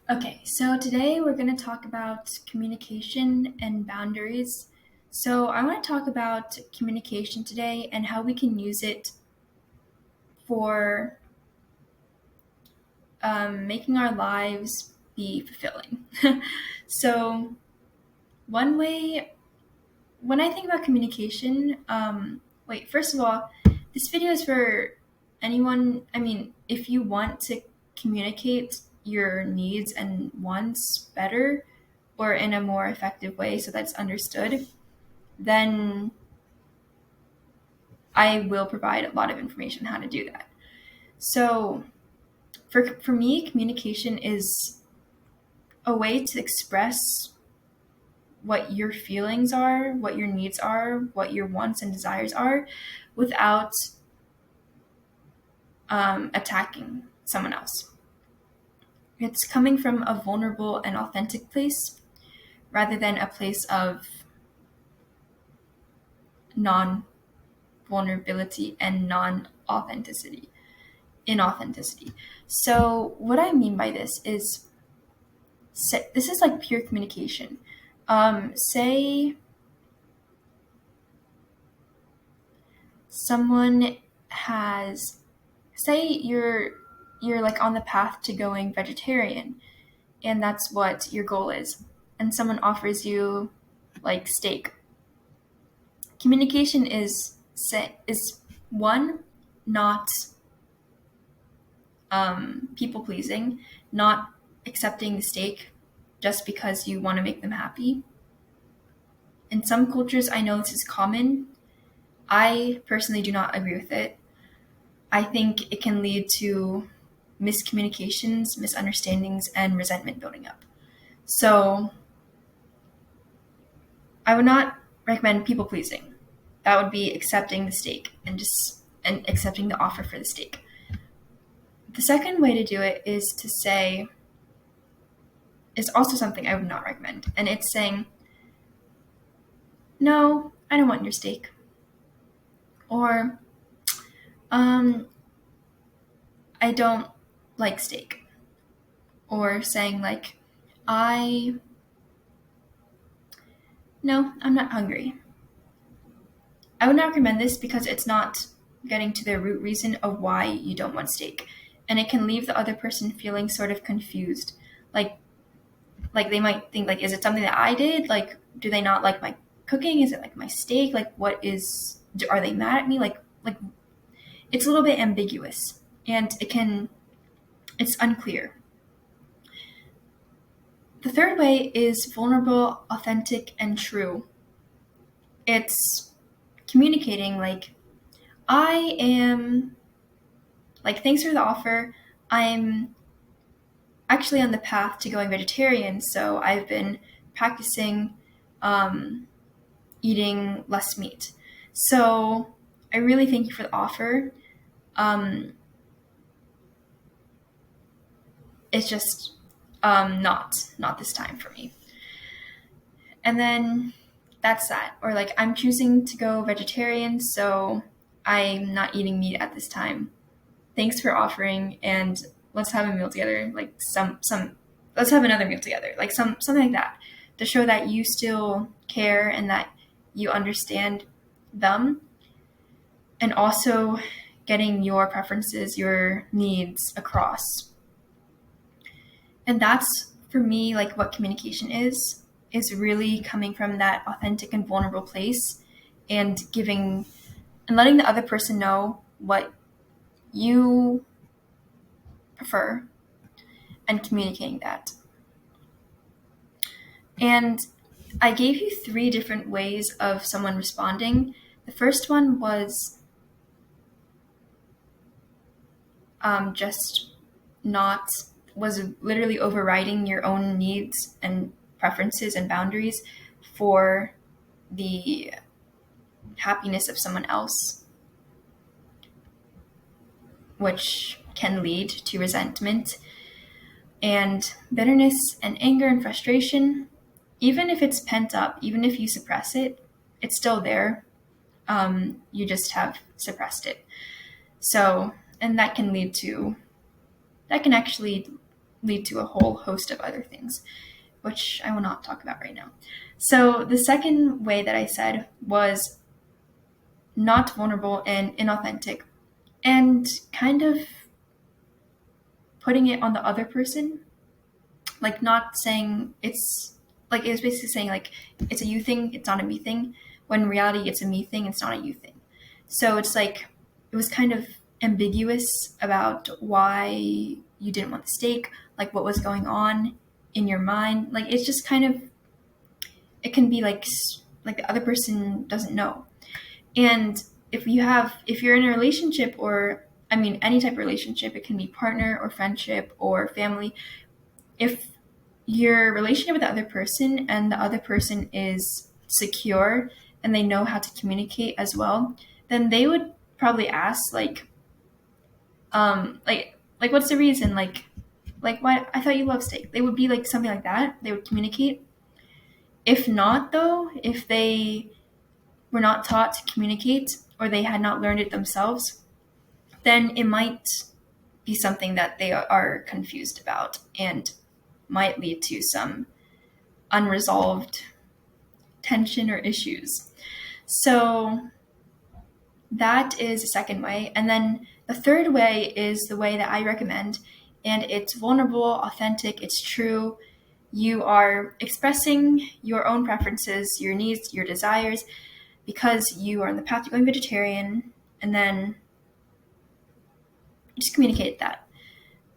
Okay, so today we're going to talk about communication and boundaries. So, I want to talk about communication today and how we can use it for making our lives be fulfilling. So, one way, when I think about communication, first of all, this video is for anyone. If you want to communicate your needs and wants better or in a more effective way so that's understood, then I will provide a lot of information on how to do that. So, for me, communication is a way to express what your feelings are, what your needs are, what your wants and desires are without attacking someone else. It's coming from a vulnerable and authentic place rather than a place of non vulnerability and non authenticity, inauthenticity. So, what I mean by this is this is like pure communication. Say someone has, say you're like on the path to going vegetarian, and that's what your goal is, and someone offers you like steak. Communication is one, not people pleasing, not accepting the steak just because you want to make them happy. In some cultures, I know this is common. I personally do not agree with it. I think it can lead to miscommunications, misunderstandings, and resentment building up. So I would not recommend people pleasing. That would be accepting the steak and accepting the offer for the steak. The second way to do it is to say, is also something I would not recommend. And it's saying, no, I don't want your steak. Or, I don't like steak. Or saying like, no, I'm not hungry. I would not recommend this because it's not getting to the root reason of why you don't want steak. And it can leave the other person feeling sort of confused. Like like they might think like, is it something that I did? Like, do they not like my cooking? Is it like my steak? Like, are they mad at me? Like it's a little bit ambiguous and it's unclear. The third way is vulnerable, authentic, and true. It's communicating like, I am, like, thanks for the offer. I'm actually on the path to going vegetarian, so I've been practicing eating less meat. So I really thank you for the offer. Um, it's just not this time for me. And then that's that. Or like, I'm choosing to go vegetarian, so I'm not eating meat at this time. Thanks for offering, and let's have a meal together. Like let's have another meal together. Like something like that, to show that you still care and that you understand them, and also getting your preferences, your needs across. And that's for me like what communication is really coming from that authentic and vulnerable place, and giving and letting the other person know what you prefer and communicating that. And I gave you 3 different ways of someone responding. The first one was just not, was literally overriding your own needs and preferences and boundaries for the happiness of someone else, which can lead to resentment and bitterness and anger and frustration. Even if it's pent up, even if you suppress it, it's still there. You just have suppressed it. So, and that can actually lead to a whole host of other things, which I will not talk about right now. So the second way that I said was not vulnerable and inauthentic, and kind of putting it on the other person, like not saying it's like, it was basically saying like it's a you thing, it's not a me thing, when in reality it's a me thing, it's not a you thing. So it's like it was kind of ambiguous about why you didn't want the steak, like what was going on in your mind. Like it's just kind of, it can be like the other person doesn't know. And if you're in a relationship, or I mean any type of relationship, it can be partner or friendship or family, if your relationship with the other person and the other person is secure and they know how to communicate as well, then they would probably ask like what's the reason, like why, I thought you loved steak. They would be like something like that. They would communicate. If not, though, if they were not taught to communicate or they had not learned it themselves, then it might be something that they are confused about and might lead to some unresolved tension or issues. So that is the second way. And then the third way is the way that I recommend, and it's vulnerable, authentic, it's true. You are expressing your own preferences, your needs, your desires, because you are on the path to going vegetarian, and then just communicate that.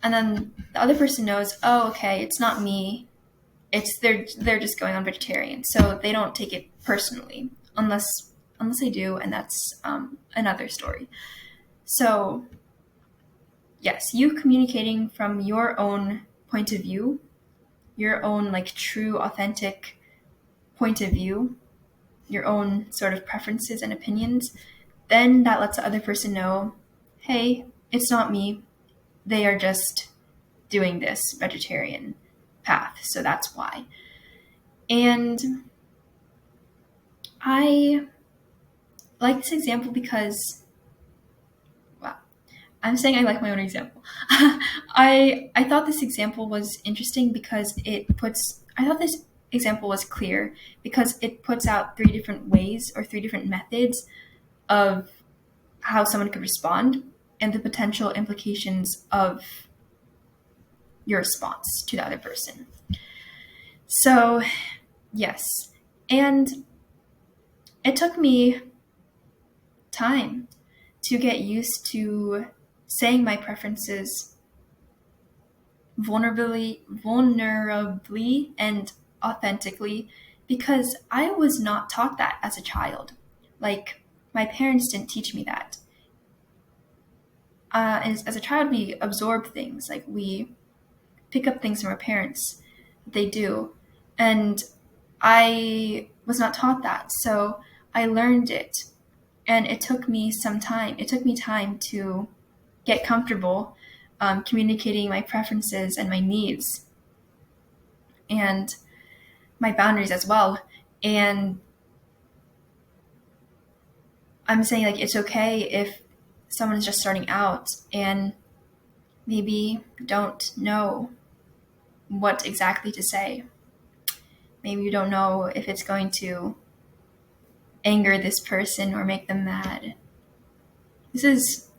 And then the other person knows, oh, okay, it's not me. It's they're just going on vegetarian, so they don't take it personally, unless they do, and that's another story. So yes, you communicating from your own point of view, your own like true, authentic point of view, your own sort of preferences and opinions, then that lets the other person know, hey, it's not me. They are just doing this vegetarian path, so that's why. And I like this example because, wow, I'm saying I like my own example. I thought this example was interesting because I thought this example was clear because it puts out 3 different ways or 3 different methods of how someone could respond and the potential implications of your response to the other person. So, yes. And it took me time to get used to saying my preferences vulnerably and authentically, because I was not taught that as a child. Like, my parents didn't teach me that. As a child, we absorb things, like we pick up things from our parents. They do. And I was not taught that, so I learned it. And it took me some time. It took me time to get comfortable communicating my preferences and my needs and my boundaries as well. And I'm saying, like, it's okay if someone is just starting out and maybe don't know what exactly to say. Maybe you don't know if it's going to anger this person or make them mad. This is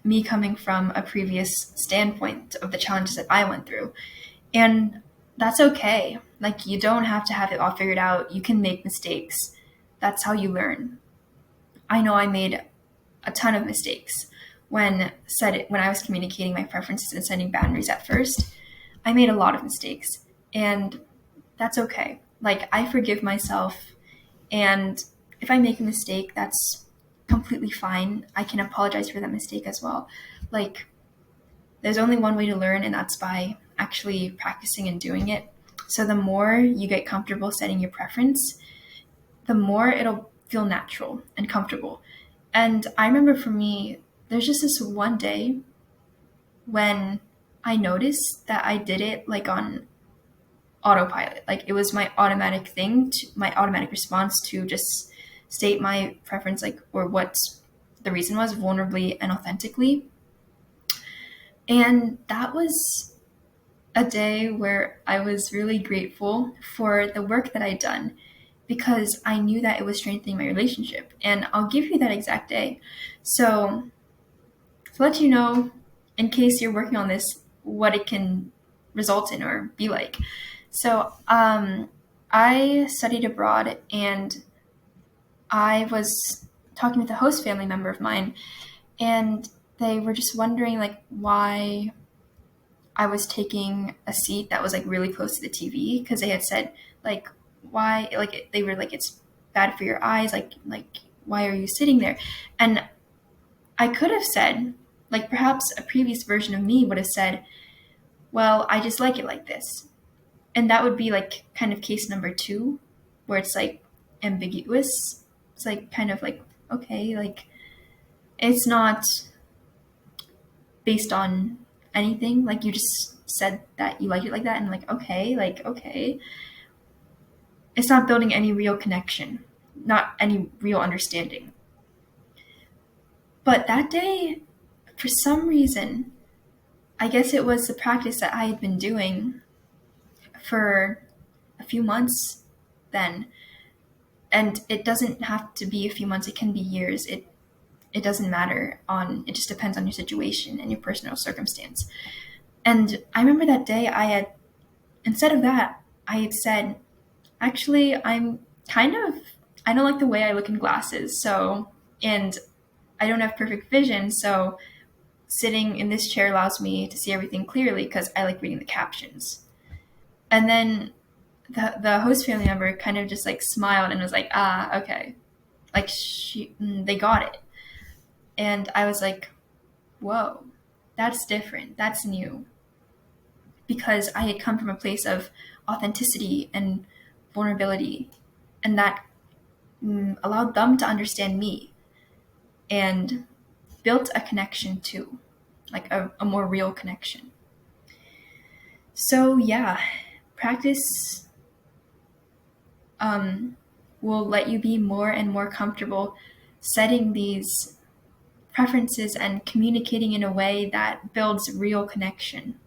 me coming from a previous standpoint of the challenges that I went through. And that's okay. Like, you don't have to have it all figured out. You can make mistakes. That's how you learn. I know I made a ton of mistakes when I was communicating my preferences and setting boundaries at first. I made a lot of mistakes, and that's okay. Like, I forgive myself, and if I make a mistake, that's completely fine. I can apologize for that mistake as well. Like, there's only one way to learn, and that's by actually practicing and doing it. So the more you get comfortable setting your preference, the more it'll feel natural and comfortable. And I remember for me, there's just this one day when I noticed that I did it like on autopilot. Like, it was my automatic thing, my automatic response to just state my preference, like, or what the reason was, vulnerably and authentically. And that was a day where I was really grateful for the work that I'd done because I knew that it was strengthening my relationship. And I'll give you that exact day. So, to let you know, in case you're working on this, what it can result in or be like. So, I studied abroad and I was talking with a host family member of mine, and they were just wondering like why I was taking a seat that was like really close to the TV because they had said like why like they were like it's bad for your eyes like why are you sitting there? And I could have said like perhaps a previous version of me would have said, well, I just like it like this. And that would be like kind of case number 2 where it's like ambiguous. It's like kind of like okay, like it's not based on anything. Like you just said that you like it like that, and like okay. It's not building any real connection, not any real understanding. But that day, for some reason, I guess it was the practice that I had been doing for a few months then. And it doesn't have to be a few months, it can be years. It doesn't matter on it just depends on your situation and your personal circumstance. And I remember that day instead of that, I had said, actually, I don't like the way I look in glasses. So, and I don't have perfect vision. So, sitting in this chair allows me to see everything clearly because I like reading the captions. And then the host family member kind of just like smiled and was like, ah, okay. Like they got it. And I was like, whoa, that's different. That's new. Because I had come from a place of authenticity and vulnerability, and that allowed them to understand me and built a connection too, like a more real connection. So yeah, practice will let you be more and more comfortable setting these preferences and communicating in a way that builds real connection.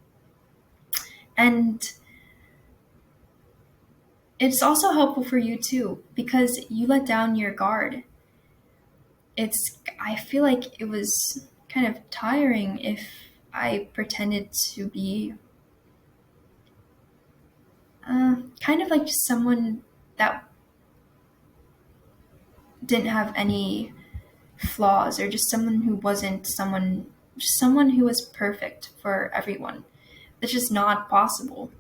And it's also helpful for you too, because you let down your guard. I feel like it was kind of tiring if I pretended to be kind of like just someone that didn't have any flaws, or just someone who wasn't someone, just someone who was perfect for everyone. It's just not possible.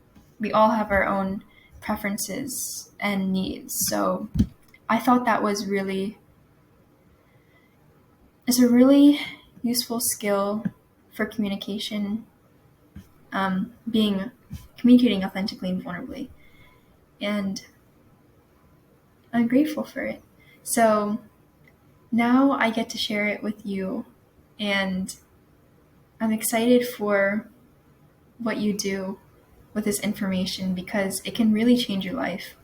We all have our own preferences and needs. So I thought that was really is a really useful skill for communication, being communicating authentically and vulnerably. And I'm grateful for it. So now I get to share it with you, and I'm excited for what you do with this information because it can really change your life.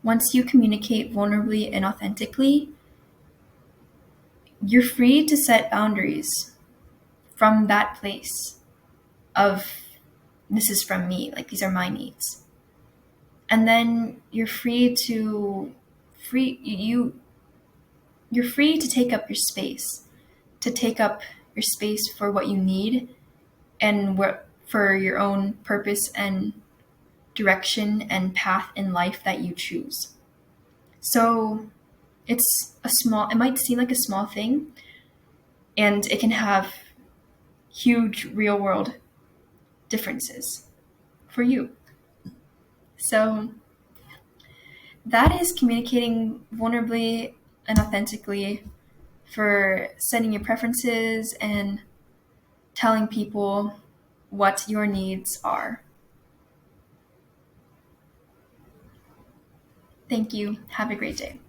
Once you communicate vulnerably and authentically, you're free to set boundaries from that place of this is from me, like these are my needs. And then you're free to you're free to take up your space, to take up your space for what you need and for your own purpose and direction and path in life that you choose. So it might seem like a small thing, and it can have huge real world differences for you. So that is communicating vulnerably and authentically, for setting your preferences and telling people what your needs are. Thank you. Have a great day.